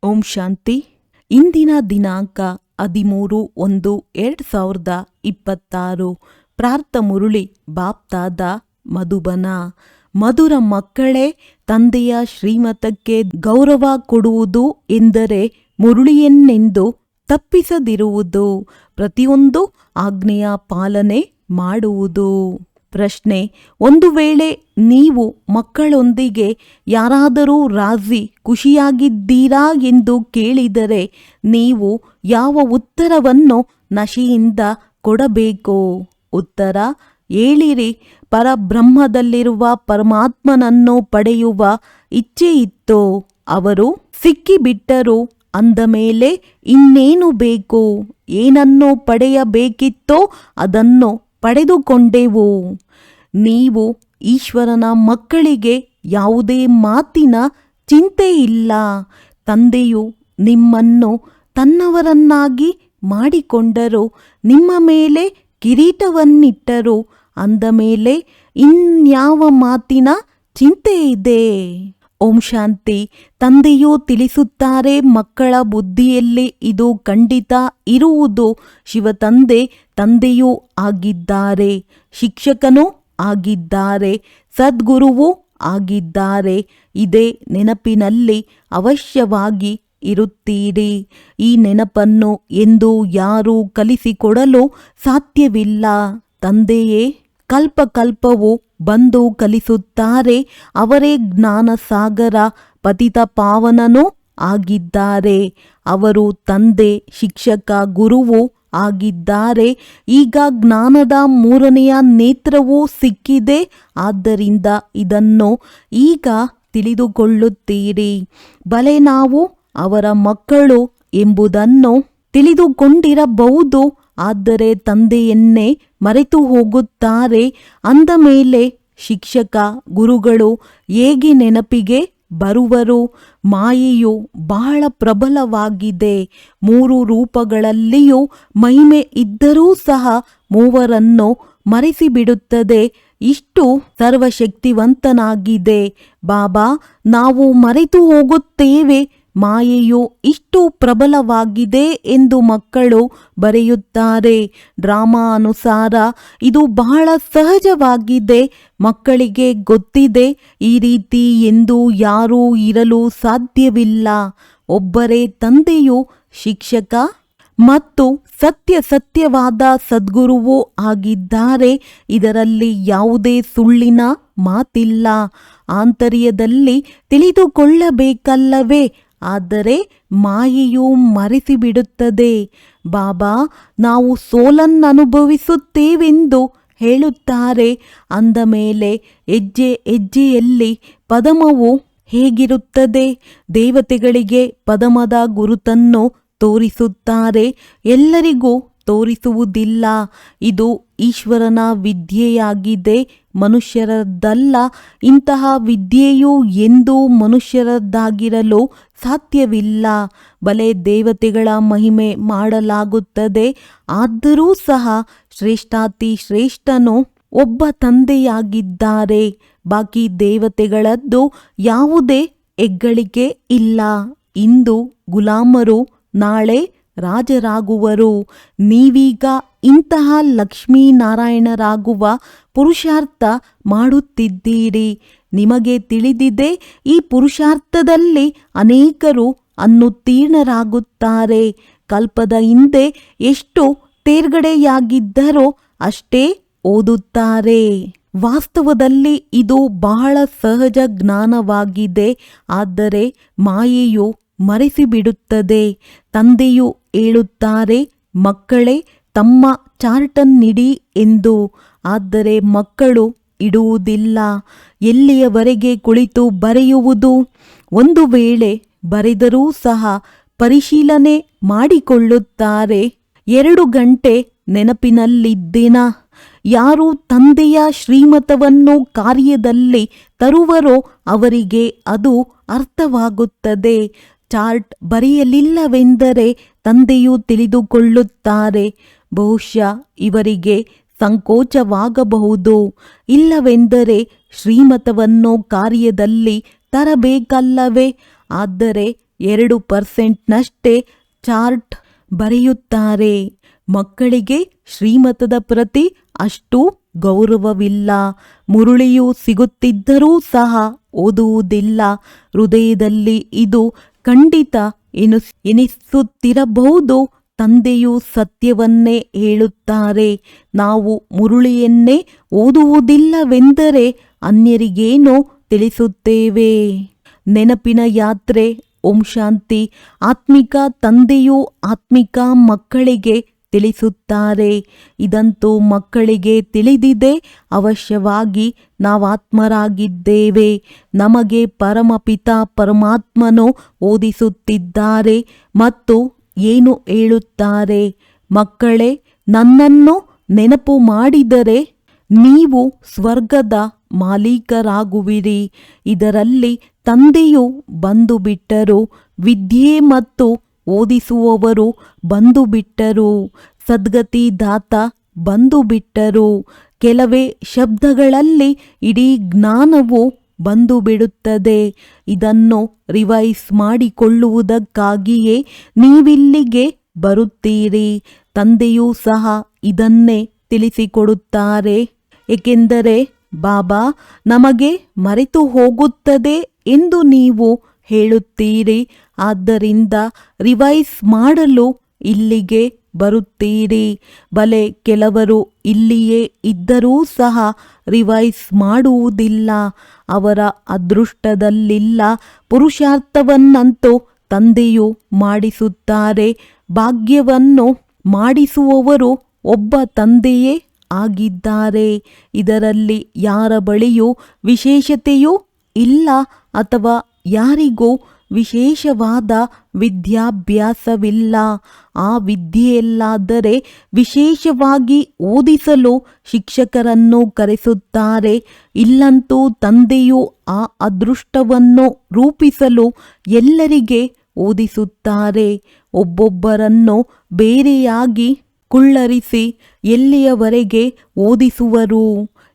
ಓಂ ಶಾಂತಿ. ಇಂದಿನ ದಿನಾಂಕ 13/1/2026. ಪ್ರಾರ್ಥ ಮುರುಳಿ ಬಾಪ್ತಾದ ಮಧುಬನ. ಮಧುರ ಮಕ್ಕಳೇ, ತಂದೆಯ ಶ್ರೀಮತಕ್ಕೆ ಗೌರವ ಕೊಡುವುದು ಎಂದರೆ ಮುರುಳಿಯನ್ನೆಂದು ತಪ್ಪಿಸದಿರುವುದು, ಪ್ರತಿಯೊಂದು ಆಜ್ಞೆಯ ಪಾಲನೆ ಮಾಡುವುದು. ಪ್ರಶ್ನೆ: ಒಂದು ವೇಳೆ ನೀವು ಮಕ್ಕಳೊಂದಿಗೆ ಯಾರಾದರೂ ರಾಜಿ ಖುಷಿಯಾಗಿದ್ದೀರಾ ಎಂದು ಕೇಳಿದರೆ ನೀವು ಯಾವ ಉತ್ತರವನ್ನು ನಶೆಯಿಂದ ಕೊಡಬೇಕು? ಉತ್ತರ: ಹೇಳಿರಿ, ಪರಬ್ರಹ್ಮದಲ್ಲಿರುವ ಪರಮಾತ್ಮನನ್ನು ಪಡೆಯುವ ಇಚ್ಛೆಯಿತ್ತು, ಅವರು ಸಿಕ್ಕಿಬಿಟ್ಟರು. ಅಂದ ಮೇಲೆ ಇನ್ನೇನು ಬೇಕು? ಏನನ್ನು ಪಡೆಯಬೇಕಿತ್ತೋ ಅದನ್ನು ಪಡೆದುಕೊಂಡೆವು. ನೀವು ಈಶ್ವರನ ಮಕ್ಕಳಿಗೆ ಯಾವುದೇ ಮಾತಿನ ಚಿಂತೆ ಇಲ್ಲ. ತಂದೆಯು ನಿಮ್ಮನ್ನು ತನ್ನವರನ್ನಾಗಿ ಮಾಡಿಕೊಂಡರು, ನಿಮ್ಮ ಮೇಲೆ ಕಿರೀಟವನ್ನಿಟ್ಟರು. ಅಂದ ಮೇಲೆ ಇನ್ಯಾವ ಮಾತಿನ ಚಿಂತೆ ಇದೆ? ಓಂ ಶಾಂತಿ. ತಂದೆಯು ತಿಳಿಸುತ್ತಾರೆ, ಮಕ್ಕಳ ಬುದ್ಧಿಯಲ್ಲಿ ಇದು ಖಂಡಿತ ಇರುವುದು. ಶಿವತಂದೆ ತಂದೆಯೂ ಆಗಿದ್ದಾರೆ, ಶಿಕ್ಷಕನೂ ಆಗಿದ್ದಾರೆ, ಸದ್ಗುರುವೂ ಆಗಿದ್ದಾರೆ. ಇದೇ ನೆನಪಿನಲ್ಲಿ ಅವಶ್ಯವಾಗಿ ಇರುತ್ತೀರಿ. ಈ ನೆನಪನ್ನು ಎಂದು ಯಾರೂ ಕಲಿಸಿಕೊಡಲು ಸಾಧ್ಯವಿಲ್ಲ. ತಂದೆಯೇ ಕಲ್ಪಕಲ್ಪವು ಬಂದು ಕಲಿಸುತ್ತಾರೆ. ಅವರೇ ಜ್ಞಾನ ಸಾಗರ, ಪತಿತ ಪಾವನನೂ ಆಗಿದ್ದಾರೆ. ಅವರು ತಂದೆ, ಶಿಕ್ಷಕ, ಗುರುವೂ ಆಗಿದ್ದಾರೆ. ಈಗ ಜ್ಞಾನದ ಮೂರನೆಯ ನೇತ್ರವೂ ಸಿಕ್ಕಿದೆ. ಆದ್ದರಿಂದ ಇದನ್ನು ಈಗ ತಿಳಿದುಕೊಳ್ಳುತ್ತೀರಿ. ಬಲೆ ನಾವು ಅವರ ಮಕ್ಕಳು ಎಂಬುದನ್ನು ತಿಳಿದುಕೊಂಡಿರಬಹುದು, ಆದರೆ ತಂದೆಯನ್ನೇ ಮರೆತು ಹೋಗುತ್ತಾರೆ. ಅಂದ ಮೇಲೆ ಶಿಕ್ಷಕ, ಗುರುಗಳು ಹೇಗೆ ನೆನಪಿಗೆ ಬರುವರು? ಮಾಯೆಯು ಬಹಳ ಪ್ರಬಲವಾಗಿದೆ. 3 ರೂಪಗಳಲ್ಲಿಯೂ ಮಹಿಮೆ ಇದ್ದರೂ ಸಹ ಮೂವರನ್ನು ಮರೆಸಿಬಿಡುತ್ತದೆ. ಇಷ್ಟು ಸರ್ವಶಕ್ತಿವಂತನಾಗಿದೆ ಬಾಬಾ. ನಾವು ಮರೆತು ಹೋಗುತ್ತೇವೆ. ಮಾಯೆಯು ಇಷ್ಟು ಪ್ರಬಲವಾಗಿದೆ ಎಂದು ಮಕ್ಕಳು ಬರೆಯುತ್ತಾರೆ. ಡ್ರಾಮಾ ಅನುಸಾರ ಇದು ಬಹಳ ಸಹಜವಾಗಿದೆ. ಮಕ್ಕಳಿಗೆ ಗೊತ್ತಿದೆ, ಈ ರೀತಿ ಎಂದು ಯಾರೂ ಇರಲು ಸಾಧ್ಯವಿಲ್ಲ. ಒಬ್ಬರೇ ತಂದೆಯು ಶಿಕ್ಷಕ ಮತ್ತು ಸತ್ಯವಾದ ಸದ್ಗುರುವೂ ಆಗಿದ್ದಾರೆ. ಇದರಲ್ಲಿ ಯಾವುದೇ ಸುಳ್ಳಿನ ಮಾತಿಲ್ಲ. ಆಂತರ್ಯದಲ್ಲಿ ತಿಳಿದುಕೊಳ್ಳಬೇಕಲ್ಲವೇ? ಆದರೆ ಮಾಯೆಯು ಮರೆಸಿಬಿಡುತ್ತದೆ. ಬಾಬಾ ನಾವು ಸೋಲನ್ನನುಭವಿಸುತ್ತೇವೆಂದು ಹೇಳುತ್ತಾರೆ. ಅಂದ ಮೇಲೆ ಹೆಜ್ಜೆ ಹೆಜ್ಜೆಯಲ್ಲಿ ಪದಮವು ಹೇಗಿರುತ್ತದೆ? ದೇವತೆಗಳಿಗೆ ಪದಮದ ಗುರುತನ್ನು ತೋರಿಸುತ್ತಾರೆ, ಎಲ್ಲರಿಗೂ ತೋರಿಸುವುದಿಲ್ಲ. ಇದು ಈಶ್ವರನ ವಿದ್ಯೆಯಾಗಿದೆ, ಮನುಷ್ಯರದ್ದಲ್ಲ. ಇಂತಹ ವಿದ್ಯೆಯು ಎಂದೂ ಮನುಷ್ಯರದ್ದಾಗಿರಲು ಸಾಧ್ಯವಿಲ್ಲ. ಬಲೆ ದೇವತೆಗಳ ಮಹಿಮೆ ಮಾಡಲಾಗುತ್ತದೆ. ಆದರೂ ಸಹ ಶ್ರೇಷ್ಠಾತಿ ಶ್ರೇಷ್ಠನು ಒಬ್ಬ ತಂದೆಯಾಗಿದ್ದಾರೆ. ಬಾಕಿ ದೇವತೆಗಳದ್ದು ಯಾವುದೇ ಹೆಗ್ಗಳಿಕೆ ಇಲ್ಲ. ಇಂದು ಗುಲಾಮರು, ನಾಳೆ ರಾಜರಾಗುವರು. ನೀವೀಗ ಇಂತಹ ಲಕ್ಷ್ಮೀನಾರಾಯಣರಾಗುವ ಪುರುಷಾರ್ಥ ಮಾಡುತ್ತಿದ್ದೀರಿ. ನಿಮಗೆ ತಿಳಿದಿದೆ, ಈ ಪುರುಷಾರ್ಥದಲ್ಲಿ ಅನೇಕರು ಅನುತ್ತೀರ್ಣರಾಗುತ್ತಾರೆ. ಕಲ್ಪದ ಹಿಂದೆ ಎಷ್ಟು ತೇರ್ಗಡೆಯಾಗಿದ್ದರೋ ಅಷ್ಟೇ ಓದುತ್ತಾರೆ. ವಾಸ್ತವದಲ್ಲಿ ಇದು ಬಹಳ ಸಹಜ ಜ್ಞಾನವಾಗಿದೆ. ಆದರೆ ಮಾಯೆಯು ಮರೆಸಿಬಿಡುತ್ತದೆ. ತಂದೆಯು ಹೇಳುತ್ತಾರೆ, ಮಕ್ಕಳೇ ತಮ್ಮ ಚಾರ್ಟನ್ನಿಡಿ ಎಂದು. ಆದರೆ ಮಕ್ಕಳು ಇಡುವುದಿಲ್ಲ. ಎಲ್ಲಿಯವರೆಗೆ ಕುಳಿತು ಬರೆಯುವುದು? ಒಂದು ವೇಳೆ ಬರೆದರೂ ಸಹ ಪರಿಶೀಲನೆ ಮಾಡಿಕೊಳ್ಳುತ್ತಾರೆ. 2 ಗಂಟೆ ನೆನಪಿನಲ್ಲಿದ್ದೇನಾ? ಯಾರು ತಂದೆಯ ಶ್ರೀಮತವನ್ನು ಕಾರ್ಯದಲ್ಲಿ ತರುವರೋ ಅವರಿಗೆ ಅದು ಅರ್ಥವಾಗುತ್ತದೆ. ಚಾರ್ಟ್ ಬರೆಯಲಿಲ್ಲವೆಂದರೆ ತಂದೆಯು ತಿಳಿದುಕೊಳ್ಳುತ್ತಾರೆ. ಬಹುಶಃ ಇವರಿಗೆ ಸಂಕೋಚವಾಗಬಹುದು. ಇಲ್ಲವೆಂದರೆ ಶ್ರೀಮತವನ್ನು ಕಾರ್ಯದಲ್ಲಿ ತರಬೇಕಲ್ಲವೇ? ಆದರೆ 2% ಚಾರ್ಟ್ ಬರೆಯುತ್ತಾರೆ. ಮಕ್ಕಳಿಗೆ ಶ್ರೀಮತದ ಪ್ರತಿ ಅಷ್ಟು ಗೌರವವಿಲ್ಲ. ಮುರುಳಿಯು ಸಿಗುತ್ತಿದ್ದರೂ ಸಹ ಓದುವುದಿಲ್ಲ. ಹೃದಯದಲ್ಲಿ ಇದು ಖಂಡಿತ ಎನಿಸುತ್ತಿರಬಹುದು. ತಂದೆಯು ಸತ್ಯವನ್ನೇ ಹೇಳುತ್ತಾರೆ. ನಾವು ಮುರುಳಿಯನ್ನೇ ಓದುವುದಿಲ್ಲವೆಂದರೆ ಅನ್ಯರಿಗೇನೋ ತಿಳಿಸುತ್ತೇವೆ. ನೆನಪಿನ ಯಾತ್ರೆ. ಓಂ ಶಾಂತಿ. ಆತ್ಮಿಕ ತಂದೆಯು ಆತ್ಮಿಕ ಮಕ್ಕಳಿಗೆ ತಿಳಿಸುತ್ತಾರೆ. ಇದಂತೂ ಮಕ್ಕಳಿಗೆ ತಿಳಿದಿದೆ. ಅವಶ್ಯವಾಗಿ ನಾವಾತ್ಮರಾಗಿದ್ದೇವೆ. ನಮಗೆ ಪರಮಪಿತ ಪರಮಾತ್ಮನು ಓದಿಸುತ್ತಿದ್ದಾರೆ ಮತ್ತು ಏನು ಹೇಳುತ್ತಾರೆ? ಮಕ್ಕಳೇ, ನನ್ನನ್ನು ನೆನಪು ಮಾಡಿದರೆ ನೀವು ಸ್ವರ್ಗದ ಮಾಲೀಕರಾಗುವಿರಿ. ಇದರಲ್ಲಿ ತಂದೆಯು ಬಂದು ಬಿಟ್ಟರು. ವಿದ್ಯೆ ಮತ್ತು ಓದಿಸುವವರು ಬಂದು ಬಿಟ್ಟರು. ಸದ್ಗತಿದಾತ ಬಂದು ಬಿಟ್ಟರು. ಕೆಲವೇ ಶಬ್ದಗಳಲ್ಲಿ ಇಡೀ ಜ್ಞಾನವು ಬಂದು ಬಿಡುತ್ತದೆ. ಇದನ್ನು ರಿವೈಸ್ ಮಾಡಿಕೊಳ್ಳುವುದಕ್ಕಾಗಿಯೇ ನೀವಿಲ್ಲಿಗೆ ಬರುತ್ತೀರಿ. ತಂದೆಯೂ ಸಹ ಇದನ್ನೇ ತಿಳಿಸಿಕೊಡುತ್ತಾರೆ. ಏಕೆಂದರೆ ಬಾಬಾ ನಮಗೆ ಮರೆತು ಹೋಗುತ್ತದೆ ಎಂದು ನೀವು ಹೇಳುತ್ತೀರಿ. ಆದ್ದರಿಂದ ರಿವೈಸ್ ಮಾಡಲು ಇಲ್ಲಿಗೆ ಬರುತ್ತೀರಿ. ಬಲೆ ಕೆಲವರು ಇಲ್ಲಿಯೇ ಇದ್ದರೂ ಸಹ ರಿವೈಸ್ ಮಾಡುವುದಿಲ್ಲ. ಅವರ ಅದೃಷ್ಟದಲ್ಲಿಲ್ಲ. ಪುರುಷಾರ್ಥವನ್ನಂತೂ ತಂದೆಯು ಮಾಡಿಸುತ್ತಾರೆ. ಭಾಗ್ಯವನ್ನು ಮಾಡಿಸುವವರು ಒಬ್ಬ ತಂದೆಯೇ ಆಗಿದ್ದಾರೆ. ಇದರಲ್ಲಿ ಯಾರ ಬಳಿಯೂ ವಿಶೇಷತೆಯೂ ಇಲ್ಲ ಅಥವಾ ಯಾರಿಗೂ ವಿಶೇಷವಾದ ವಿದ್ಯಾಭ್ಯಾಸವಿಲ್ಲ. ಆ ವಿದ್ಯೆಯಲ್ಲಾದರೆ ವಿಶೇಷವಾಗಿ ಓದಿಸಲು ಶಿಕ್ಷಕರನ್ನು ಕರೆಸುತ್ತಾರೆ. ಇಲ್ಲಂತೂ ತಂದೆಯು ಆ ಅದೃಷ್ಟವನ್ನು ರೂಪಿಸಲು ಎಲ್ಲರಿಗೆ ಓದಿಸುತ್ತಾರೆ. ಒಬ್ಬೊಬ್ಬರನ್ನು ಬೇರೆಯಾಗಿ ಕುಳ್ಳರಿಸಿ ಎಲ್ಲಿಯವರೆಗೆ ಓದಿಸುವರು?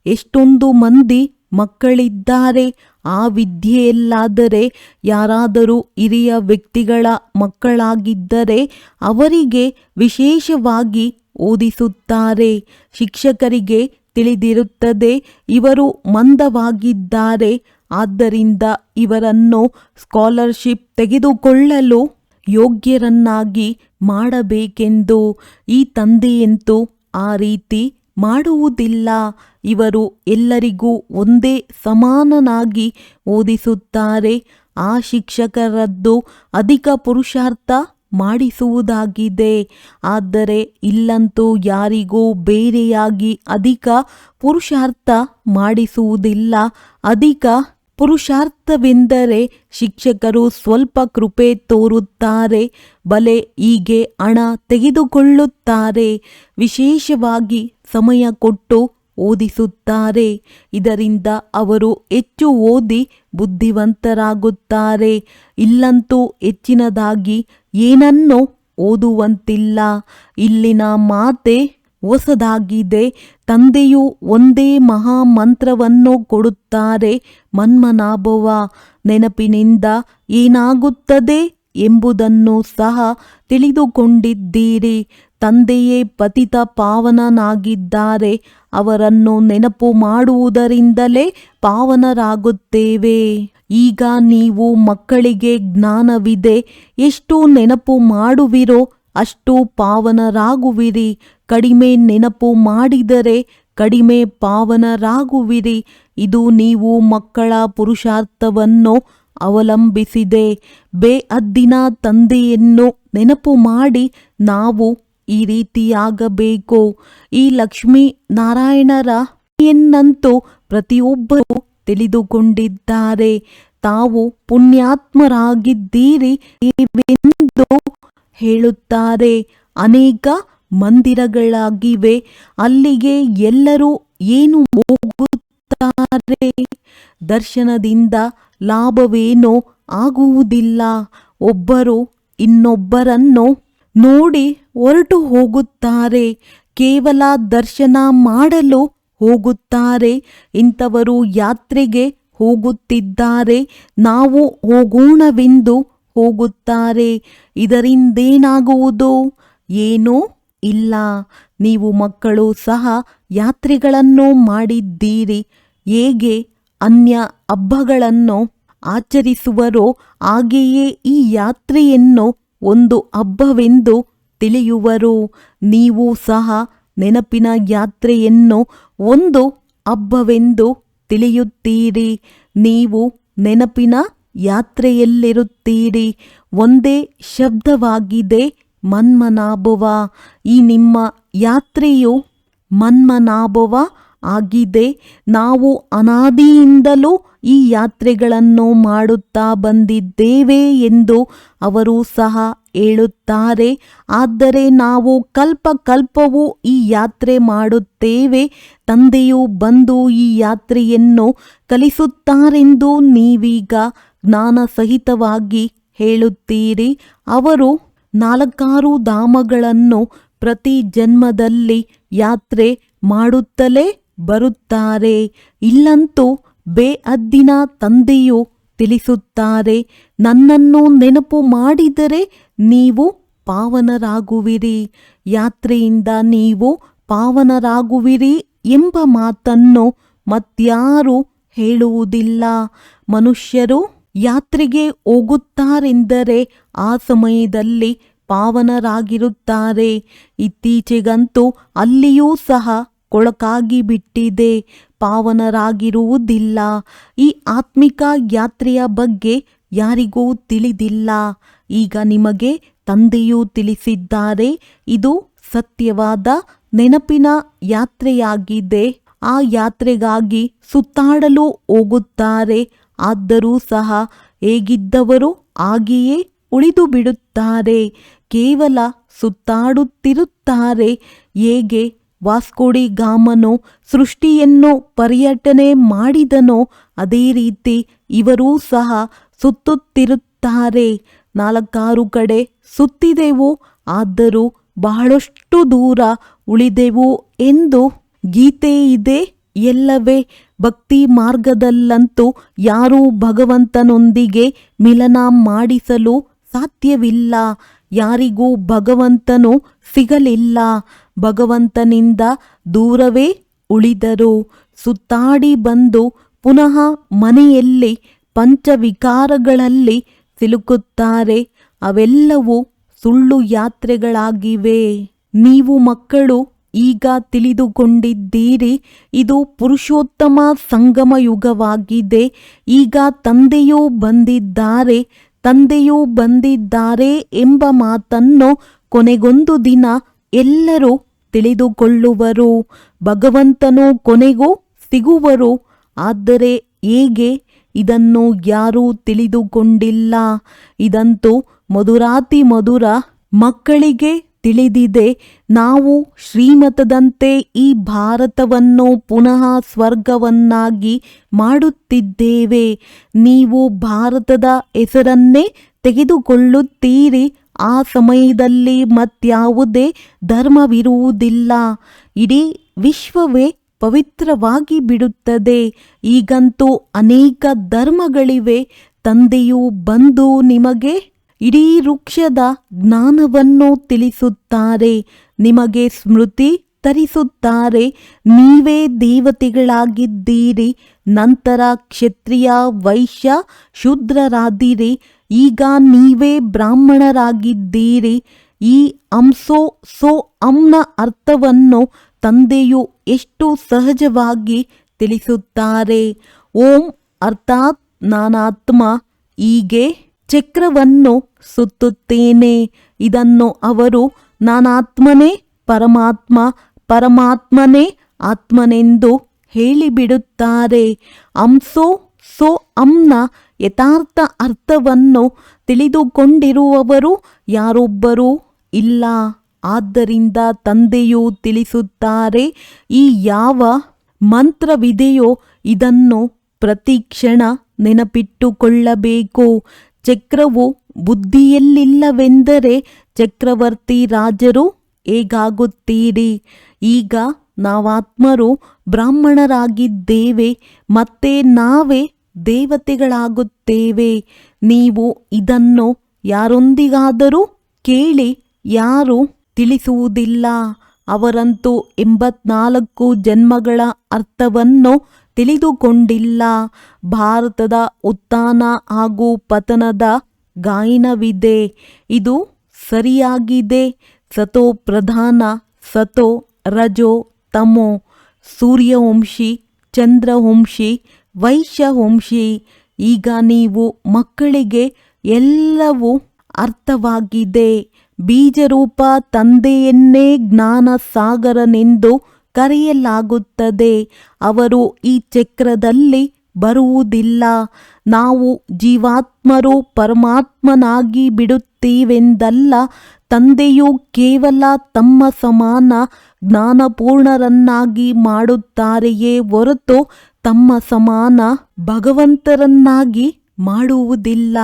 ಎಷ್ಟೊಂದು ಮಂದಿ ಮಕ್ಕಳಿದ್ದಾರೆ. ಆ ವಿದ್ಯೆಯಲ್ಲಾದರೆ ಯಾರಾದರೂ ಹಿರಿಯ ವ್ಯಕ್ತಿಗಳ ಮಕ್ಕಳಾಗಿದ್ದರೆ ಅವರಿಗೆ ವಿಶೇಷವಾಗಿ ಓದಿಸುತ್ತಾರೆ. ಶಿಕ್ಷಕರಿಗೆ ತಿಳಿದಿರುತ್ತದೆ ಇವರು ಮಂದವಾಗಿದ್ದಾರೆ, ಆದ್ದರಿಂದ ಇವರನ್ನು ಸ್ಕಾಲರ್ಶಿಪ್ ತೆಗೆದುಕೊಳ್ಳಲು ಯೋಗ್ಯರನ್ನಾಗಿ ಮಾಡಬೇಕೆಂದು. ಈ ತಂದೆಯಂತೂ ಆ ರೀತಿ ಮಾಡುವುದಿಲ್ಲ. ಇವರು ಎಲ್ಲರಿಗೂ ಒಂದೇ ಸಮಾನನಾಗಿ ಓದಿಸುತ್ತಾರೆ. ಆ ಶಿಕ್ಷಕರದ್ದು ಅಧಿಕ ಪುರುಷಾರ್ಥ ಮಾಡಿಸುವುದಾಗಿದೆ. ಆದರೆ ಇಲ್ಲಂತೂ ಯಾರಿಗೂ ಬೇರೆಯಾಗಿ ಅಧಿಕ ಪುರುಷಾರ್ಥ ಮಾಡಿಸುವುದಿಲ್ಲ. ಅಧಿಕ ಪುರುಷಾರ್ಥವೆಂದರೆ ಶಿಕ್ಷಕರು ಸ್ವಲ್ಪ ಕೃಪೆ ತೋರುತ್ತಾರೆ. ಬಲೆ ಹೀಗೆ ಹಣ ತೆಗೆದುಕೊಳ್ಳುತ್ತಾರೆ. ವಿಶೇಷವಾಗಿ ಸಮಯ ಕೊಟ್ಟು ಓದಿಸುತ್ತಾರೆ. ಇದರಿಂದ ಅವರು ಹೆಚ್ಚು ಓದಿ ಬುದ್ಧಿವಂತರಾಗುತ್ತಾರೆ. ಇಲ್ಲಂತೂ ಹೆಚ್ಚಿನದಾಗಿ ಏನನ್ನೂ ಓದುವಂತಿಲ್ಲ. ಇಲ್ಲಿನ ಮಾತೆ ಹೊಸದಾಗಿದೆ. ತಂದೆಯು ಒಂದೇ ಮಹಾಮಂತ್ರವನ್ನು ಕೊಡುತ್ತಾರೆ. ಮನ್ಮನಾಭವ. ನೆನಪಿನಿಂದ ಏನಾಗುತ್ತದೆ ಎಂಬುದನ್ನು ಸಹ ತಿಳಿದುಕೊಂಡಿದ್ದೀರಿ. ತಂದೆಯೇ ಪತಿತ ಪಾವನನಾಗಿದ್ದಾರೆ. ಅವರನ್ನು ನೆನಪು ಮಾಡುವುದರಿಂದಲೇ ಪಾವನರಾಗುತ್ತೇವೆ. ಈಗ ನೀವು ಮಕ್ಕಳಿಗೆ ಜ್ಞಾನವಿದೆ. ಎಷ್ಟು ನೆನಪು ಮಾಡುವಿರೋ ಅಷ್ಟು ಪಾವನರಾಗುವಿರಿ. ಕಡಿಮೆ ನೆನಪು ಮಾಡಿದರೆ ಕಡಿಮೆ ಪಾವನರಾಗುವಿರಿ. ಇದು ನೀವು ಮಕ್ಕಳ ಪುರುಷಾರ್ಥವನ್ನು ಅವಲಂಬಿಸಿದೆ. ಬೇಅದ್ದಿನ ತಂದೆಯನ್ನು ನೆನಪು ಮಾಡಿ ನಾವು ಈ ರೀತಿಯಾಗಬೇಕು. ಈ ಲಕ್ಷ್ಮೀ ನಾರಾಯಣರ ಎನ್ನಂತೂ ಪ್ರತಿಯೊಬ್ಬರೂ ತಿಳಿದುಕೊಂಡಿದ್ದಾರೆ. ತಾವು ಪುಣ್ಯಾತ್ಮರಾಗಿದ್ದೀರಿ ಎಂದು ಹೇಳುತ್ತಾರೆ. ಅನೇಕ ಮಂದಿರಗಳಾಗಿವೆ. ಅಲ್ಲಿಗೆ ಎಲ್ಲರೂ ಏನು ಹೋಗುತ್ತಾರೆ? ದರ್ಶನದಿಂದ ಲಾಭವೇನೋ ಆಗುವುದಿಲ್ಲ. ಒಬ್ಬರು ಇನ್ನೊಬ್ಬರನ್ನು ನೋಡಿ ಹೊರಟು ಹೋಗುತ್ತಾರೆ. ಕೇವಲ ದರ್ಶನ ಮಾಡಲು ಹೋಗುತ್ತಾರೆ. ಇಂಥವರು ಯಾತ್ರೆಗೆ ಹೋಗುತ್ತಿದ್ದಾರೆ. ನಾವು ಹೋಗೋಣವೆಂದು ಹೋಗುತ್ತಾರೆ. ಇದರಿಂದೇನಾಗುವುದು? ಏನೂ ಇಲ್ಲ. ನೀವು ಮಕ್ಕಳು ಸಹ ಯಾತ್ರೆಗಳನ್ನು ಮಾಡಿದ್ದೀರಿ. ಹೇಗೆ ಅನ್ಯ ಹಬ್ಬಗಳನ್ನು ಆಚರಿಸುವರೋ ಹಾಗೆಯೇ ಈ ಯಾತ್ರೆಯನ್ನು ಒಂದು ಹಬ್ಬವೆಂದು ತಿಳಿಯುವರು. ನೀವು ಸಹ ನೆನಪಿನ ಯಾತ್ರೆಯನ್ನು ಒಂದು ಹಬ್ಬವೆಂದು ತಿಳಿಯುತ್ತೀರಿ. ನೀವು ನೆನಪಿನ ಯಾತ್ರೆಯಲ್ಲಿರುತ್ತೀರಿ. ಒಂದೇ ಶಬ್ದವಾಗಿದೆ, ಮನ್ಮನಾಭವ. ಈ ನಿಮ್ಮ ಯಾತ್ರೆಯು ಮನ್ಮನಾಭವ ಆಗಿದೆ. ನಾವು ಅನಾದಿಯಿಂದಲೂ ಈ ಯಾತ್ರೆಗಳನ್ನು ಮಾಡುತ್ತಾ ಬಂದಿದ್ದೇವೆ ಎಂದು ಅವರು ಸಹ ಹೇಳುತ್ತಾರೆ. ಆದರೆ ನಾವು ಕಲ್ಪವೂ ಈ ಯಾತ್ರೆ ಮಾಡುತ್ತೇವೆ. ತಂದೆಯು ಬಂದು ಈ ಯಾತ್ರೆಯನ್ನು ಕಲಿಸುತ್ತಾರೆಂದು ನೀವೀಗ ಜ್ಞಾನಸಹಿತವಾಗಿ ಹೇಳುತ್ತೀರಿ. ಅವರು 4 ಧಾಮಗಳನ್ನು ಪ್ರತಿ ಜನ್ಮದಲ್ಲಿ ಯಾತ್ರೆ ಮಾಡುತ್ತಲೇ ಬರುತ್ತಾರೆ. ಇಲ್ಲಂತೂ ಬೇಹದ್ದಿನ ತಂದೆಯು ತಿಳಿಸುತ್ತಾರೆ, ನನ್ನನ್ನು ನೆನಪು ಮಾಡಿದರೆ ನೀವು ಪಾವನರಾಗುವಿರಿ. ಯಾತ್ರೆಯಿಂದ ನೀವು ಪಾವನರಾಗುವಿರಿ ಎಂಬ ಮಾತನ್ನು ಮತ್ಯಾರೂ ಹೇಳುವುದಿಲ್ಲ. ಮನುಷ್ಯರು ಯಾತ್ರೆಗೆ ಹೋಗುತ್ತಾರೆಂದರೆ ಆ ಸಮಯದಲ್ಲಿ ಪಾವನರಾಗಿರುತ್ತಾರೆ. ಇತ್ತೀಚೆಗಂತೂ ಅಲ್ಲಿಯೂ ಸಹ ಕೊಳಕಾಗಿ ಬಿಟ್ಟಿದೆ, ಪಾವನರಾಗಿರುವುದಿಲ್ಲ. ಈ ಆತ್ಮಿಕ ಯಾತ್ರೆಯ ಬಗ್ಗೆ ಯಾರಿಗೂ ತಿಳಿದಿಲ್ಲ. ಈಗ ನಿಮಗೆ ತಂದೆಯು ತಿಳಿಸಿದ್ದಾರೆ. ಇದು ಸತ್ಯವಾದ ನೆನಪಿನ ಯಾತ್ರೆಯಾಗಿದೆ. ಆ ಯಾತ್ರೆಗಾಗಿ ಸುತ್ತಾಡಲು ಹೋಗುತ್ತಾರೆ. ಆದರೂ ಸಹ ಹೇಗಿದ್ದವರು ಹಾಗೆಯೇ ಉಳಿದು ಬಿಡುತ್ತಾರೆ. ಕೇವಲ ಸುತ್ತಾಡುತ್ತಿರುತ್ತಾರೆ. ಹೇಗೆ ವಾಸ್ಕೋಡಿ ಗಾಮನು ಸೃಷ್ಟಿಯನ್ನು ಪರ್ಯಟನೆ ಮಾಡಿದನೋ ಅದೇ ರೀತಿ ಇವರೂ ಸಹ ಸುತ್ತುತ್ತಿರುತ್ತಾರೆ. 4 ಕಡೆ ಸುತ್ತಿದೆವು, ಆದರೂ ಬಹಳಷ್ಟು ದೂರ ಉಳಿದೆವು ಎಂದು ಗೀತೆ ಇದೆ ಎಲ್ಲವೇ. ಭಕ್ತಿ ಮಾರ್ಗದಲ್ಲಂತೂ ಯಾರೂ ಭಗವಂತನೊಂದಿಗೆ ಮಿಲನ ಮಾಡಿಸಲು ಸಾಧ್ಯವಿಲ್ಲ. ಯಾರಿಗೂ ಭಗವಂತನು ಸಿಗಲಿಲ್ಲ. ಭಗವಂತನಿಂದ ದೂರವೇ ಉಳಿದರು. ಸುತ್ತಾಡಿ ಬಂದು ಪುನಃ ಮನೆಯಲ್ಲಿ ಪಂಚವಿಕಾರಗಳಲ್ಲಿ ಸಿಲುಕುತ್ತಾರೆ. ಅವೆಲ್ಲವೂ ಸುಳ್ಳು ಯಾತ್ರೆಗಳಾಗಿವೆ. ನೀವು ಮಕ್ಕಳು ಈಗ ತಿಳಿದುಕೊಂಡಿದ್ದೀರಿ. ಇದು ಪುರುಷೋತ್ತಮ ಸಂಗಮ ಯುಗವಾಗಿದೆ. ಈಗ ತಂದೆಯೂ ಬಂದಿದ್ದಾರೆ ಎಂಬ ಮಾತನ್ನು ಕೊನೆಗೊಂದು ದಿನ ಎಲ್ಲರೂ ತಿಳಿದುಕೊಳ್ಳುವರು. ಭಗವಂತನು ಕೊನೆಗೂ ಸಿಗುವರು. ಆದರೆ ಹೇಗೆ? ಇದನ್ನು ಯಾರೂ ತಿಳಿದುಕೊಂಡಿಲ್ಲ. ಇದಂತೂ ಮಧುರಾತಿ ಮಧುರ ಮಕ್ಕಳಿಗೆ ತಿಳಿದಿದೆ. ನಾವು ಶ್ರೀಮತದಂತೆ ಈ ಭಾರತವನ್ನು ಪುನಃ ಸ್ವರ್ಗವನ್ನಾಗಿ ಮಾಡುತ್ತಿದ್ದೇವೆ. ನೀವು ಭಾರತದ ಹೆಸರನ್ನೇ ತೆಗೆದುಕೊಳ್ಳುತ್ತೀರಿ. ಆ ಸಮಯದಲ್ಲಿ ಮತ್ಯಾವುದೇ ಧರ್ಮವಿರುವುದಿಲ್ಲ. ಇಡೀ ವಿಶ್ವವೇ ಪವಿತ್ರವಾಗಿ ಬಿಡುತ್ತದೆ. ಈಗಂತೂ ಅನೇಕ ಧರ್ಮಗಳಿವೆ. ತಂದೆಯು ಬಂದು ನಿಮಗೆ ಇಡೀ ವೃಕ್ಷದ ಜ್ಞಾನವನ್ನು ತಿಳಿಸುತ್ತಾರೆ. ನಿಮಗೆ ಸ್ಮೃತಿ ತರಿಸುತ್ತಾರೆ. ನೀವೇ ದೇವತೆಗಳಾಗಿದ್ದೀರಿ. ನಂತರ ಕ್ಷತ್ರಿಯ, ವೈಶ್ಯ, ಶೂದ್ರರಾದಿರಿ. ಈಗ ನೀವೇ ಬ್ರಾಹ್ಮಣರಾಗಿದ್ದೀರಿ. ಈ ಸೋ ಅಂನ ಅರ್ಥವನ್ನು ತಂದೆಯು ಎಷ್ಟು ಸಹಜವಾಗಿ ತಿಳಿಸುತ್ತಾರೆ. ಓಂ ಅರ್ಥಾತ್ ನಾನಾತ್ಮ. ಹೀಗೆ ಚಕ್ರವನ್ನು ಸುತ್ತುತ್ತೇನೆ. ಇದನ್ನು ಅವರು ನಾನಾತ್ಮನೇ ಪರಮಾತ್ಮ, ಪರಮಾತ್ಮನೇ ಆತ್ಮನೆಂದು ಹೇಳಿಬಿಡುತ್ತಾರೆ. ಸೋ ಅಂನ ಯಥಾರ್ಥ ಅರ್ಥವನ್ನು ತಿಳಿದುಕೊಂಡಿರುವವರು ಯಾರೊಬ್ಬರೂ ಇಲ್ಲ. ಆದ್ದರಿಂದ ತಂದೆಯು ತಿಳಿಸುತ್ತಾರೆ, ಈ ಯಾವ ಮಂತ್ರವಿದೆಯೋ ಇದನ್ನು ಪ್ರತಿ ಕ್ಷಣ ನೆನಪಿಟ್ಟುಕೊಳ್ಳಬೇಕು. ಚಕ್ರವು ಬುದ್ಧಿಯಲ್ಲಿಲ್ಲವೆಂದರೆ ಚಕ್ರವರ್ತಿ ರಾಜರು ಹೇಗಾಗುತ್ತೀರಿ? ಈಗ ನಾವಾತ್ಮರು ಬ್ರಾಹ್ಮಣರಾಗಿದ್ದೇವೆ. ಮತ್ತೆ ನಾವೇ ದೇವತೆಗಳಾಗುತ್ತೇವೆ. ನೀವು ಇದನ್ನು ಯಾರೊಂದಿಗಾದರೂ ಕೇಳಿ ಯಾರು ತಿಳಿಸುವುದಿಲ್ಲ. ಅವರಂತೂ 84 ಜನ್ಮಗಳ ಅರ್ಥವನ್ನು ತಿಳಿದುಕೊಂಡಿಲ್ಲ. ಭಾರತದ ಉತ್ಥಾನ ಹಾಗೂ ಪತನದ ಗಾಯನವಿದೆ. ಇದು ಸರಿಯಾಗಿದೆ. ಸತೋ ಪ್ರಧಾನ, ಸತೋ ರಜೋ ತಮೋ, ಸೂರ್ಯವಂಶಿ, ಚಂದ್ರವಂಶಿ, ವೈಶ್ಯವಂಶಿ. ಈಗ ನೀವು ಮಕ್ಕಳಿಗೆ ಎಲ್ಲವೂ ಅರ್ಥವಾಗಿದೆ. ಬೀಜರೂಪ ತಂದೆಯನ್ನೇ ಜ್ಞಾನ ಸಾಗರನೆಂದು ಕರೆಯಲಾಗುತ್ತದೆ. ಅವರು ಈ ಚಕ್ರದಲ್ಲಿ ಬರುವುದಿಲ್ಲ. ನಾವು ಜೀವಾತ್ಮರು ಪರಮಾತ್ಮನಾಗಿ ಬಿಡುತ್ತೀವೆಂದಲ್ಲ. ತಂದೆಯು ಕೇವಲ ತಮ್ಮ ಸಮಾನ ಜ್ಞಾನಪೂರ್ಣರನ್ನಾಗಿ ಮಾಡುತ್ತಾರೆಯೇ ಹೊರತು ತಮ್ಮ ಸಮಾನ ಭಗವಂತರನ್ನಾಗಿ ಮಾಡುವುದಿಲ್ಲ.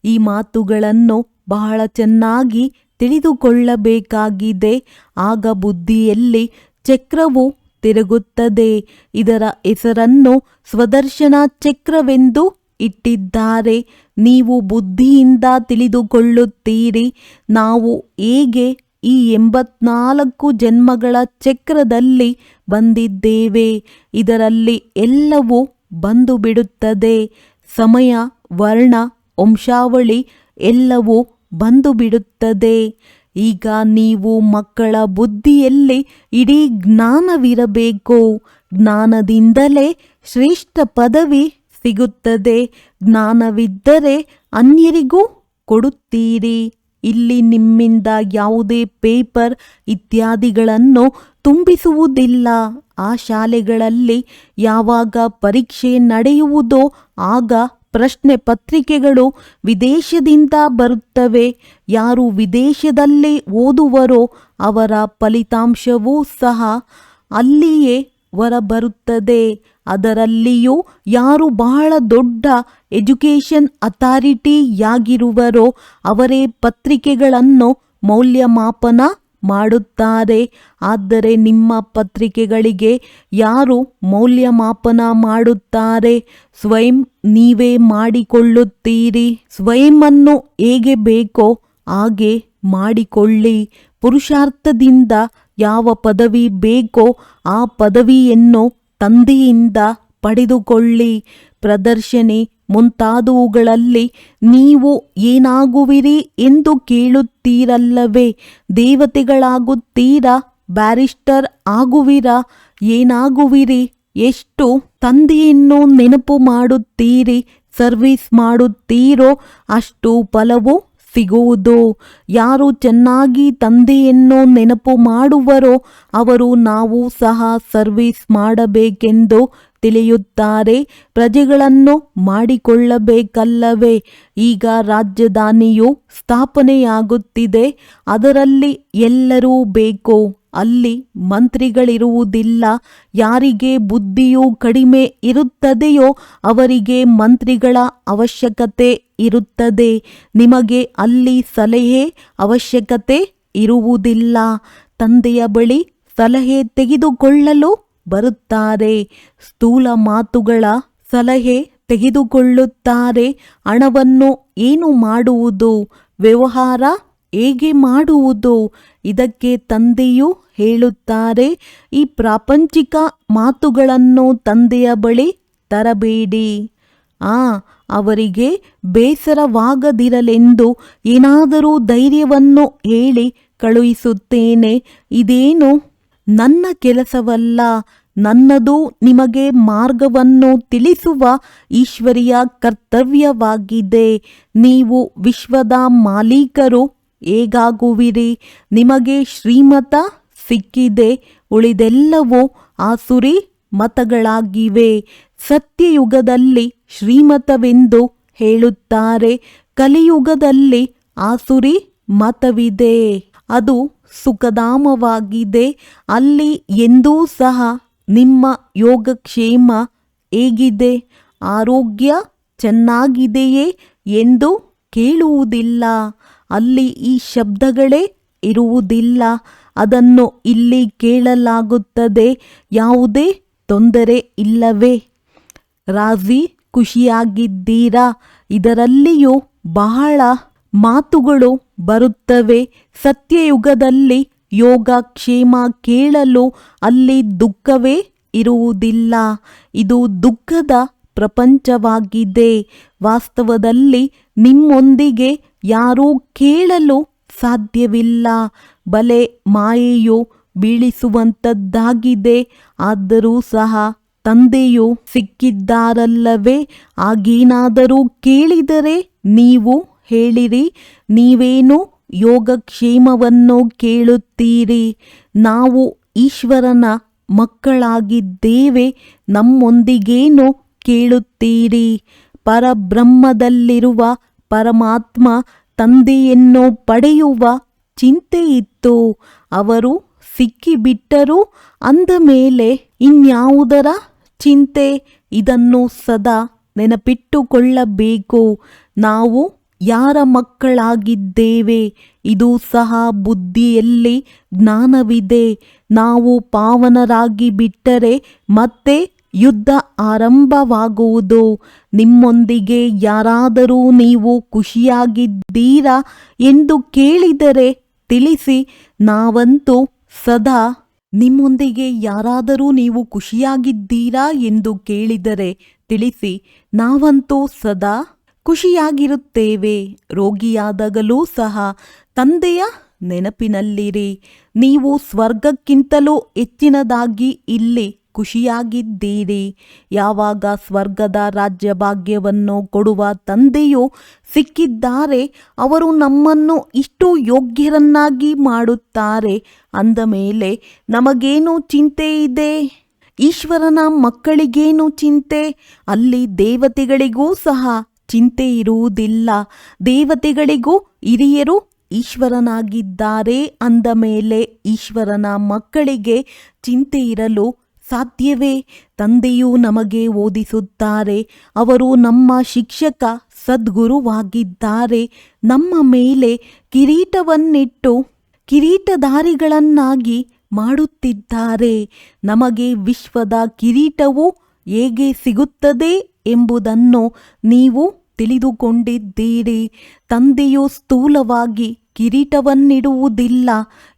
ಈ ಮಾತುಗಳನ್ನು ಬಹಳ ಚೆನ್ನಾಗಿ ತಿಳಿದುಕೊಳ್ಳಬೇಕಾಗಿದೆ. ಆಗ ಬುದ್ಧಿಯಲ್ಲಿ ಚಕ್ರವು ತಿರುಗುತ್ತದೆ. ಇದರ ಹೆಸರನ್ನು ಸ್ವದರ್ಶನ ಚಕ್ರವೆಂದು ಇಟ್ಟಿದ್ದಾರೆ. ನೀವು ಬುದ್ಧಿಯಿಂದ ತಿಳಿದುಕೊಳ್ಳುತ್ತೀರಿ. ನಾವು ಹೇಗೆ ಈ 84 ಜನ್ಮಗಳ ಚಕ್ರದಲ್ಲಿ ಬಂದಿದ್ದೇವೆ. ಇದರಲ್ಲಿ ಎಲ್ಲವೂ ಬಂದು ಬಿಡುತ್ತದೆ. ಸಮಯ, ವರ್ಣ, ವಂಶಾವಳಿ ಎಲ್ಲವೂ ಬಂದು ಬಿಡುತ್ತದೆ. ಈಗ ನೀವು ಮಕ್ಕಳ ಬುದ್ಧಿಯಲ್ಲಿ ಇಡೀ ಜ್ಞಾನವಿರಬೇಕು. ಜ್ಞಾನದಿಂದಲೇ ಶ್ರೇಷ್ಠ ಪದವಿ ಸಿಗುತ್ತದೆ. ಜ್ಞಾನವಿದ್ದರೆ ಅನ್ಯರಿಗೂ ಕೊಡುತ್ತೀರಿ. ಇಲ್ಲಿ ನಿಮ್ಮಿಂದ ಯಾವುದೇ ಪೇಪರ್ ಇತ್ಯಾದಿಗಳನ್ನು ತುಂಬಿಸುವುದಿಲ್ಲ. ಆ ಶಾಲೆಗಳಲ್ಲಿ ಯಾವಾಗ ಪರೀಕ್ಷೆ ನಡೆಯುವುದೋ ಆಗ ಪ್ರಶ್ನೆ ಪತ್ರಿಕೆಗಳು ವಿದೇಶದಿಂದ ಬರುತ್ತವೆ. ಯಾರು ವಿದೇಶದಲ್ಲಿ ಓದುವರೋ ಅವರ ಫಲಿತಾಂಶವೂ ಸಹ ಅಲ್ಲಿಯೇ ಹೊರಬರುತ್ತದೆ. ಅದರಲ್ಲಿಯೂ ಯಾರು ಬಹಳ ದೊಡ್ಡ ಎಜುಕೇಷನ್ ಅಥಾರಿಟಿಯಾಗಿರುವರೋ ಅವರೇ ಪತ್ರಿಕೆಗಳನ್ನು ಮೌಲ್ಯಮಾಪನ ಮಾಡುತ್ತಾರೆ. ಆದರೆ ನಿಮ್ಮ ಪತ್ರಿಕೆಗಳಿಗೆ ಯಾರು ಮೌಲ್ಯಮಾಪನ ಮಾಡುತ್ತಾರೆ? ಸ್ವಯಂ ನೀವೇ ಮಾಡಿಕೊಳ್ಳುತ್ತೀರಿ. ಸ್ವಯಂವನ್ನು ಹೇಗೆ ಬೇಕೋ ಹಾಗೆ ಮಾಡಿಕೊಳ್ಳಿ. ಪುರುಷಾರ್ಥದಿಂದ ಯಾವ ಪದವಿ ಬೇಕೋ ಆ ಪದವಿಯನ್ನು ತಂದೆಯಿಂದ ಪಡೆದುಕೊಳ್ಳಿ. ಪ್ರದರ್ಶನೆ ಮುಂತಾದವುಗಳಲ್ಲಿ ನೀವು ಏನಾಗುವಿರಿ ಎಂದು ಕೇಳುತ್ತೀರಲ್ಲವೇ? ದೇವತೆಗಳಾಗುತ್ತೀರಾ? ಬ್ಯಾರಿಸ್ಟರ್ ಆಗುವಿರಾ? ಏನಾಗುವಿರಿ? ಎಷ್ಟು ತಂದೆಯನ್ನು ನೆನಪು ಮಾಡುತ್ತೀರಿ, ಸರ್ವಿಸ್ ಮಾಡುತ್ತೀರೋ ಅಷ್ಟು ಫಲವು ಸಿಗುವುದು. ಯಾರು ಚೆನ್ನಾಗಿ ತಂದೆಯನ್ನು ನೆನಪು ಮಾಡುವರೋ ಅವರು ನಾವು ಸಹ ಸರ್ವಿಸ್ ಮಾಡಬೇಕೆಂದು ತಿಳಿಯುತ್ತಾರೆ. ಪ್ರಜೆಗಳನ್ನು ಮಾಡಿಕೊಳ್ಳಬೇಕಲ್ಲವೇ? ಈಗ ರಾಜಧಾನಿಯು ಸ್ಥಾಪನೆಯಾಗುತ್ತಿದೆ. ಅದರಲ್ಲಿ ಎಲ್ಲರೂ ಬೇಕು. ಅಲ್ಲಿ ಮಂತ್ರಿಗಳಿರುವುದಿಲ್ಲ. ಯಾರಿಗೆ ಬುದ್ಧಿಯು ಕಡಿಮೆ ಇರುತ್ತದೆಯೋ ಅವರಿಗೆ ಮಂತ್ರಿಗಳ ಅವಶ್ಯಕತೆ ಇರುತ್ತದೆ. ನಿಮಗೆ ಅಲ್ಲಿ ಸಲಹೆ ಅವಶ್ಯಕತೆ ಇರುವುದಿಲ್ಲ. ತಂದೆಯ ಬಳಿ ಸಲಹೆ ತೆಗೆದುಕೊಳ್ಳಲು ಬರುತ್ತಾರೆ. ಸ್ಥೂಲ ಮಾತುಗಳ ಸಲಹೆ ತೆಗೆದುಕೊಳ್ಳುತ್ತಾರೆ. ಹಣವನ್ನು ಏನು ಮಾಡುವುದು, ವ್ಯವಹಾರ ಹೇಗೆ ಮಾಡುವುದು, ಇದಕ್ಕೆ ತಂದೆಯು ಹೇಳುತ್ತಾರೆ. ಈ ಪ್ರಾಪಂಚಿಕ ಮಾತುಗಳನ್ನು ತಂದೆಯ ಬಳಿ ತರಬೇಡಿ. ಅವರಿಗೆ ಬೇಸರವಾಗದಿರಲೆಂದು ಏನಾದರೂ ಧೈರ್ಯವನ್ನು ಹೇಳಿ ಕಳುಹಿಸುತ್ತೇನೆ. ಇದೇನು ನನ್ನ ಕೆಲಸವಲ್ಲ. ನನ್ನದು ನಿಮಗೆ ಮಾರ್ಗವನ್ನು ತಿಳಿಸುವ ಈಶ್ವರಿಯ ಕರ್ತವ್ಯವಾಗಿದೆ. ನೀವು ವಿಶ್ವದ ಮಾಲೀಕರು ಹೇಗಾಗುವಿರಿ? ನಿಮಗೆ ಶ್ರೀಮತ ಸಿಕ್ಕಿದೆ. ಉಳಿದೆಲ್ಲವೂ ಆಸುರಿ ಮತಗಳಾಗಿವೆ. ಸತ್ಯಯುಗದಲ್ಲಿ ಶ್ರೀಮತವೆಂದು ಹೇಳುತ್ತಾರೆ. ಕಲಿಯುಗದಲ್ಲಿ ಆಸುರಿ ಮತವಿದೆ. ಅದು ಸುಖಧಾಮವಾಗಿದೆ. ಅಲ್ಲಿ ಎಂದೂ ಸಹ ನಿಮ್ಮ ಯೋಗಕ್ಷೇಮ ಹೇಗಿದೆ, ಆರೋಗ್ಯ ಚೆನ್ನಾಗಿದೆಯೇ ಎಂದು ಕೇಳುವುದಿಲ್ಲ. ಅಲ್ಲಿ ಈ ಶಬ್ದಗಳೇ ಇರುವುದಿಲ್ಲ. ಅದನ್ನು ಇಲ್ಲಿ ಕೇಳಲಾಗುತ್ತದೆ. ಯಾವುದೇ ತೊಂದರೆ ಇಲ್ಲವೇ? ರಾಜಿ ಖುಷಿಯಾಗಿದ್ದೀರಾ? ಇದರಲ್ಲಿಯೂ ಬಹಳ ಮಾತುಗಳು ಬರುತ್ತವೆ. ಸತ್ಯಯುಗದಲ್ಲಿ ಯೋಗಕ್ಷೇಮ ಕೇಳಲು ಅಲ್ಲಿ ದುಃಖವೇ ಇರುವುದಿಲ್ಲ. ಇದು ದುಃಖದ ಪ್ರಪಂಚವಾಗಿದೆ. ವಾಸ್ತವದಲ್ಲಿ ನಿಮ್ಮೊಂದಿಗೆ ಯಾರೂ ಕೇಳಲು ಸಾಧ್ಯವಿಲ್ಲ. ಬಲೆ ಮಾಯೆಯು ಬೀಳಿಸುವಂಥದ್ದಾಗಿದೆ. ಆದರೂ ಸಹ ತಂದೆಯು ಸಿಕ್ಕಿದ್ದಾರಲ್ಲವೇ? ಆಗೇನಾದರೂ ಕೇಳಿದರೆ ನೀವು ಹೇಳಿರಿ. ನೀವೇನು ಯೋಗಕ್ಷೇಮವನ್ನು ಕೇಳುತ್ತೀರಿ? ನಾವು ಈಶ್ವರನ ಮಕ್ಕಳಾಗಿದ್ದೇವೆ. ನಮ್ಮೊಂದಿಗೇನು ಕೇಳುತ್ತೀರಿ? ಪರಬ್ರಹ್ಮದಲ್ಲಿರುವ ಪರಮಾತ್ಮ ತಂದೆಯನ್ನು ಪಡೆಯುವ ಚಿಂತೆ ಇತ್ತು. ಅವರು ಸಿಕ್ಕಿಬಿಟ್ಟರು ಅಂದ ಮೇಲೆ ಇನ್ಯಾವುದರ ಚಿಂತೆ? ಇದನ್ನು ಸದಾ ನೆನಪಿಟ್ಟುಕೊಳ್ಳಬೇಕು. ನಾವು ಯಾರ ಮಕ್ಕಳಾಗಿದ್ದೇವೆ? ಇದು ಸಹ ಬುದ್ಧಿಯಲ್ಲಿ ಜ್ಞಾನವಿದೆ. ನಾವು ಪಾವನರಾಗಿ ಬಿಟ್ಟರೆ ಮತ್ತೆ ಯುದ್ಧ ಆರಂಭವಾಗುವುದು. ನಿಮ್ಮೊಂದಿಗೆ ಯಾರಾದರೂ ನೀವು ಖುಷಿಯಾಗಿದ್ದೀರಾ ಎಂದು ಕೇಳಿದರೆ ತಿಳಿಸಿ. ನಾವಂತೂ ಸದಾ ನಿಮ್ಮೊಂದಿಗೆ ಯಾರಾದರೂ ನೀವು ಖುಷಿಯಾಗಿದ್ದೀರಾ ಎಂದು ಕೇಳಿದರೆ ತಿಳಿಸಿ. ನಾವಂತೂ ಸದಾ ಖುಷಿಯಾಗಿರುತ್ತೇವೆ. ರೋಗಿಯಾದಾಗಲೂ ಸಹ ತಂದೆಯ ನೆನಪಿನಲ್ಲಿರಿ. ನೀವು ಸ್ವರ್ಗಕ್ಕಿಂತಲೂ ಹೆಚ್ಚಿನದಾಗಿ ಇಲ್ಲಿ ಖುಷಿಯಾಗಿದ್ದೀರಿ. ಯಾವಾಗ ಸ್ವರ್ಗದ ರಾಜ್ಯಭಾಗ್ಯವನ್ನು ಕೊಡುವ ತಂದೆಯು ಸಿಕ್ಕಿದ್ದಾರೆ, ಅವರು ನಮ್ಮನ್ನು ಇಷ್ಟು ಯೋಗ್ಯರನ್ನಾಗಿ ಮಾಡುತ್ತಾರೆ ಅಂದ ಮೇಲೆ ನಮಗೇನು ಚಿಂತೆ ಇದೆ? ಈಶ್ವರನ ಮಕ್ಕಳಿಗೇನು ಚಿಂತೆ? ಅಲ್ಲಿ ದೇವತೆಗಳಿಗೂ ಸಹ ಚಿಂತೆ ಇರುವುದಿಲ್ಲ. ದೇವತೆಗಳಿಗೂ ಹಿರಿಯರು ಈಶ್ವರನಾಗಿದ್ದಾರೆ ಅಂದ ಮೇಲೆ ಈಶ್ವರನ ಮಕ್ಕಳಿಗೆ ಚಿಂತೆ ಇರಲು ಸಾಧ್ಯವೇ? ತಂದೆಯು ನಮಗೆ ಓದಿಸುತ್ತಾರೆ. ಅವರು ನಮ್ಮ ಶಿಕ್ಷಕ ಸದ್ಗುರುವಾಗಿದ್ದಾರೆ. ನಮ್ಮ ಮೇಲೆ ಕಿರೀಟವನ್ನಿಟ್ಟು ಕಿರೀಟಧಾರಿಗಳನ್ನಾಗಿ ಮಾಡುತ್ತಿದ್ದಾರೆ. ನಮಗೆ ವಿಶ್ವದ ಕಿರೀಟವು ಹೇಗೆ ಸಿಗುತ್ತದೆ ಎಂಬುದನ್ನು ನೀವು ತಿಳಿದುಕೊಂಡಿದ್ದೀರಿ. ತಂದೆಯು ಸ್ಥೂಲವಾಗಿ ಕಿರೀಟವನ್ನಿಡುವುದಿಲ್ಲ.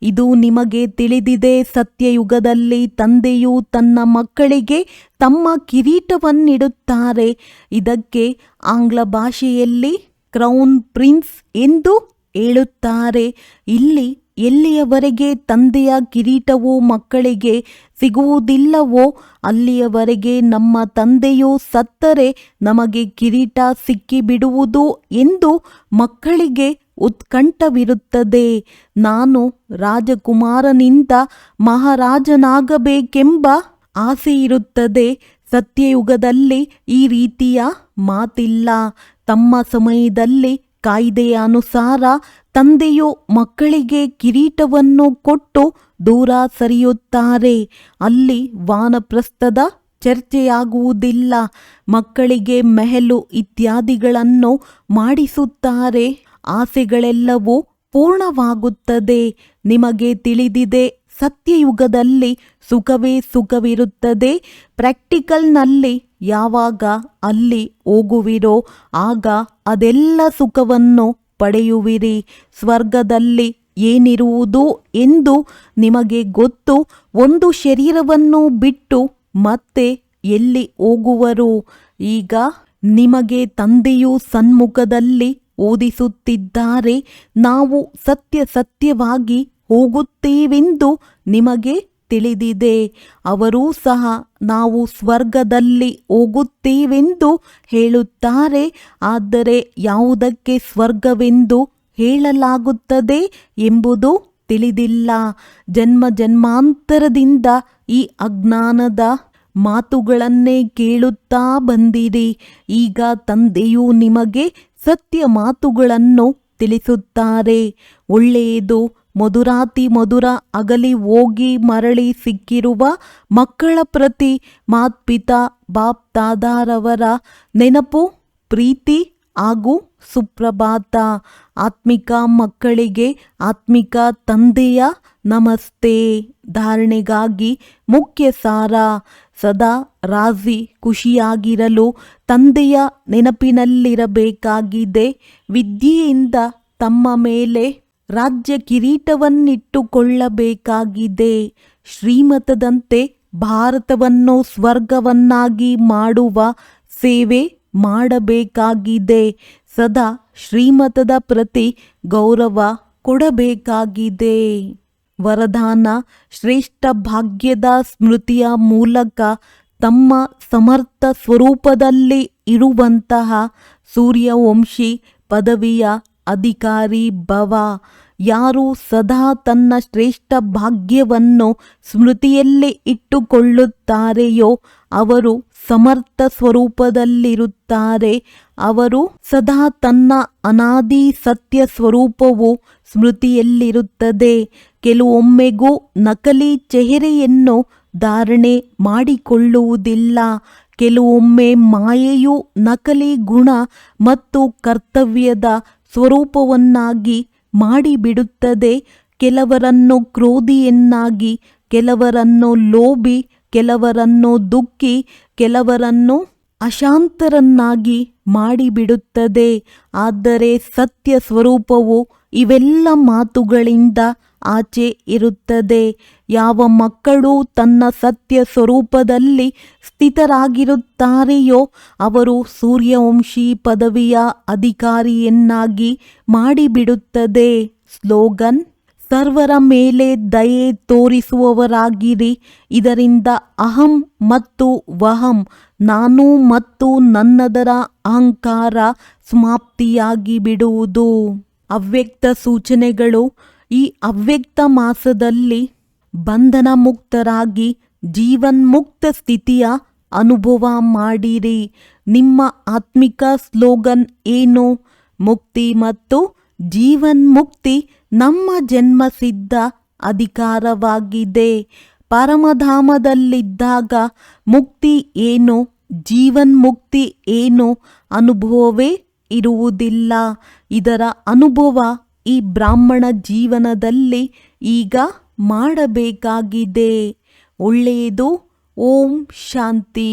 ಇದು ನಿಮಗೆ ತಿಳಿದಿದೆ. ಸತ್ಯಯುಗದಲ್ಲಿ ತಂದೆಯು ತನ್ನ ಮಕ್ಕಳಿಗೆ ತಮ್ಮ ಕಿರೀಟವನ್ನಿಡುತ್ತಾರೆ. ಇದಕ್ಕೆ ಆಂಗ್ಲ ಭಾಷೆಯಲ್ಲಿ ಕ್ರೌನ್ ಪ್ರಿನ್ಸ್ ಎಂದು ಹೇಳುತ್ತಾರೆ. ಇಲ್ಲಿ ಎಲ್ಲಿಯವರೆಗೆ ತಂದೆಯ ಕಿರೀಟವು ಮಕ್ಕಳಿಗೆ ಸಿಗುವುದಿಲ್ಲವೋ ಅಲ್ಲಿಯವರೆಗೆ ನಮ್ಮ ತಂದೆಯು ಸತ್ತರೆ ನಮಗೆ ಕಿರೀಟ ಸಿಕ್ಕಿಬಿಡುವುದು ಎಂದು ಮಕ್ಕಳಿಗೆ ಉತ್ಕಂಠವಿರುತ್ತದೆ. ನಾನು ರಾಜಕುಮಾರನಿಂದ ಮಹಾರಾಜನಾಗಬೇಕೆಂಬ ಆಸೆಯಿರುತ್ತದೆ. ಸತ್ಯಯುಗದಲ್ಲಿ ಈ ರೀತಿಯ ಮಾತಿಲ್ಲ. ತಮ್ಮ ಸಮಯದಲ್ಲಿ ಕಾಯ್ದೆಯ ಅನುಸಾರ ತಂದೆಯು ಮಕ್ಕಳಿಗೆ ಕಿರೀಟವನ್ನು ಕೊಟ್ಟು ದೂರ ಸರಿಯುತ್ತಾರೆ. ಅಲ್ಲಿ ವಾನಪ್ರಸ್ಥದ ಚರ್ಚೆಯಾಗುವುದಿಲ್ಲ. ಮಕ್ಕಳಿಗೆ ಮೆಹಲು ಇತ್ಯಾದಿಗಳನ್ನು ಮಾಡಿಸುತ್ತಾರೆ. ಆಸೆಗಳೆಲ್ಲವೂ ಪೂರ್ಣವಾಗುತ್ತದೆ. ನಿಮಗೆ ತಿಳಿದಿದೆ, ಸತ್ಯಯುಗದಲ್ಲಿ ಸುಖವೇ ಸುಖವಿರುತ್ತದೆ. ಪ್ರಾಕ್ಟಿಕಲ್ನಲ್ಲಿ ಯಾವಾಗ ಅಲ್ಲಿ ಹೋಗುವಿರೋ ಆಗ ಅದೆಲ್ಲ ಸುಖವನ್ನು ಪಡೆಯುವಿರಿ. ಸ್ವರ್ಗದಲ್ಲಿ ಏನಿರುವುದು ಎಂದು ನಿಮಗೆ ಗೊತ್ತು. ಒಂದು ಶರೀರವನ್ನು ಬಿಟ್ಟು ಮತ್ತೆ ಎಲ್ಲಿ ಹೋಗುವರು? ಈಗ ನಿಮಗೆ ತಂದೆಯು ಸನ್ಮುಖದಲ್ಲಿ ಓದಿಸುತ್ತಿದ್ದಾರೆ. ನಾವು ಸತ್ಯವಾಗಿ ಹೋಗುತ್ತೇವೆಂದು ನಿಮಗೆ ತಿಳಿದಿದೆ. ಅವರೂ ಸಹ ನಾವು ಸ್ವರ್ಗದಲ್ಲಿ ಹೋಗುತ್ತೇವೆಂದು ಹೇಳುತ್ತಾರೆ. ಆದರೆ ಯಾವುದಕ್ಕೆ ಸ್ವರ್ಗವೆಂದು ಹೇಳಲಾಗುತ್ತದೆ ಎಂಬುದು ತಿಳಿದಿಲ್ಲ. ಜನ್ಮ ಜನ್ಮಾಂತರದಿಂದ ಈ ಅಜ್ಞಾನದ ಮಾತುಗಳನ್ನೇ ಕೇಳುತ್ತಾ ಬಂದಿರಿ. ಈಗ ತಂದೆಯು ನಿಮಗೆ ಸತ್ಯ ಮಾತುಗಳನ್ನು ತಿಳಿಸುತ್ತಾರೆ. ಒಳ್ಳೆಯದು. ಮಧುರಾತಿ ಮಧುರ ಅಗಲಿ ಹೋಗಿ ಮರಳಿ ಸಿಕ್ಕಿರುವ ಮಕ್ಕಳ ಪ್ರತಿ ಮಾತ್ಪಿತಾ ಬಾಪ್ ದಾದಾರವರ ನೆನಪು, ಪ್ರೀತಿ ಹಾಗೂ ಸುಪ್ರಭಾತ. ಆತ್ಮಿಕ ಮಕ್ಕಳಿಗೆ ಆತ್ಮಿಕ ತಂದೆಯ ನಮಸ್ತೆ. ಧಾರಣೆಗಾಗಿ ಮುಖ್ಯ ಸಾರ: ಸದಾ ರಾಜಿ ಖುಷಿಯಾಗಿರಲು ತಂದೆಯ ನೆನಪಿನಲ್ಲಿರಬೇಕಾಗಿದೆ. ವಿದ್ಯೆಯಿಂದ ತಮ್ಮ ಮೇಲೆ ರಾಜ್ಯ ಕಿರೀಟವನ್ನಿಟ್ಟುಕೊಳ್ಳಬೇಕಾಗಿದೆ. ಶ್ರೀಮತದಂತೆ ಭಾರತವನ್ನು ಸ್ವರ್ಗವನ್ನಾಗಿ ಮಾಡುವ ಸೇವೆ ಮಾಡಬೇಕಾಗಿದೆ. ಸದಾ ಶ್ರೀಮತದ ಪ್ರತಿ ಗೌರವ ಕೊಡಬೇಕಾಗಿದೆ. ವರದಾನ: ಶ್ರೇಷ್ಠ ಭಾಗ್ಯದ ಸ್ಮೃತಿಯ ಮೂಲಕ ತಮ್ಮ ಸಮರ್ಥ ಸ್ವರೂಪದಲ್ಲಿ ಇರುವಂತಹ ಸೂರ್ಯವಂಶಿ ಪದವಿಯ ಅಧಿಕಾರಿ ಭವ. ಯಾರು ಸದಾ ತನ್ನ ಶ್ರೇಷ್ಠ ಭಾಗ್ಯವನ್ನು ಸ್ಮೃತಿಯಲ್ಲಿ ಇಟ್ಟುಕೊಳ್ಳುತ್ತಾರೆಯೋ ಅವರು ಸಮರ್ಥ ಸ್ವರೂಪದಲ್ಲಿರುತ್ತಾರೆ. ಅವರು ಸದಾ ತನ್ನ ಅನಾದಿ ಸತ್ಯ ಸ್ವರೂಪವು ಸ್ಮೃತಿಯಲ್ಲಿರುತ್ತದೆ. ಕೆಲವೊಮ್ಮೆಗೂ ನಕಲಿ ಚೆಹರೆಯನ್ನು ಧಾರಣೆ ಮಾಡಿಕೊಳ್ಳುವುದಿಲ್ಲ. ಕೆಲವೊಮ್ಮೆ ಮಾಯೆಯು ನಕಲಿ ಗುಣ ಮತ್ತು ಕರ್ತವ್ಯದ ಸ್ವರೂಪವನ್ನಾಗಿ ಮಾಡಿಬಿಡುತ್ತದೆ. ಕೆಲವರನ್ನು ಕ್ರೋಧಿಯನ್ನಾಗಿ, ಕೆಲವರನ್ನು ಲೋಭಿ, ಕೆಲವರನ್ನು ದುಃಖಿ, ಕೆಲವರನ್ನು ಅಶಾಂತರನ್ನಾಗಿ ಮಾಡಿಬಿಡುತ್ತದೆ. ಆದರೆ ಸತ್ಯ ಸ್ವರೂಪವು ಇವೆಲ್ಲ ಮಾತುಗಳಿಂದ ಆಚೆ ಇರುತ್ತದೆ. ಯಾವ ಮಕ್ಕಳು ತನ್ನ ಸತ್ಯ ಸ್ವರೂಪದಲ್ಲಿ ಸ್ಥಿತರಾಗಿರುತ್ತಾರೆಯೋ ಅವರು ಸೂರ್ಯವಂಶಿ ಪದವಿಯ ಅಧಿಕಾರಿಯನ್ನಾಗಿ ಮಾಡಿಬಿಡುತ್ತದೆ. ಸ್ಲೋಗನ್: ಸರ್ವರ ಮೇಲೆ ದಯೆ ತೋರಿಸುವವರಾಗಿರಿ. ಇದರಿಂದ ಅಹಂ ಮತ್ತು ವಹಂ, ನಾನು ಮತ್ತು ನನ್ನದರ ಅಹಂಕಾರ ಸಮಾಪ್ತಿಯಾಗಿ ಬಿಡುವುದು. ಅವ್ಯಕ್ತ ಸೂಚನೆಗಳು: ಈ ಅವ್ಯಕ್ತ ಮಾಸದಲ್ಲಿ ಬಂಧನ ಮುಕ್ತರಾಗಿ ಜೀವನ್ಮುಕ್ತ ಸ್ಥಿತಿಯ ಅನುಭವ ಮಾಡಿರಿ. ನಿಮ್ಮ ಆತ್ಮಿಕ ಸ್ಲೋಗನ್ ಏನು? ಮುಕ್ತಿ ಮತ್ತು ಜೀವನ್ಮುಕ್ತಿ ನಮ್ಮ ಜನ್ಮಸಿದ್ಧ ಅಧಿಕಾರವಾಗಿದೆ. ಪರಮಧಾಮದಲ್ಲಿದ್ದಾಗ ಮುಕ್ತಿ ಏನು, ಜೀವನ್ಮುಕ್ತಿ ಏನು ಅನುಭವವೇ ಇರುವುದಿಲ್ಲ. ಇದರ ಅನುಭವ ಈ ಬ್ರಾಹ್ಮಣ ಜೀವನದಲ್ಲಿ ಈಗ ಮಾಡಬೇಕಾಗಿದೆ. ಒಳ್ಳೆಯದು. ಓಂ ಶಾಂತಿ.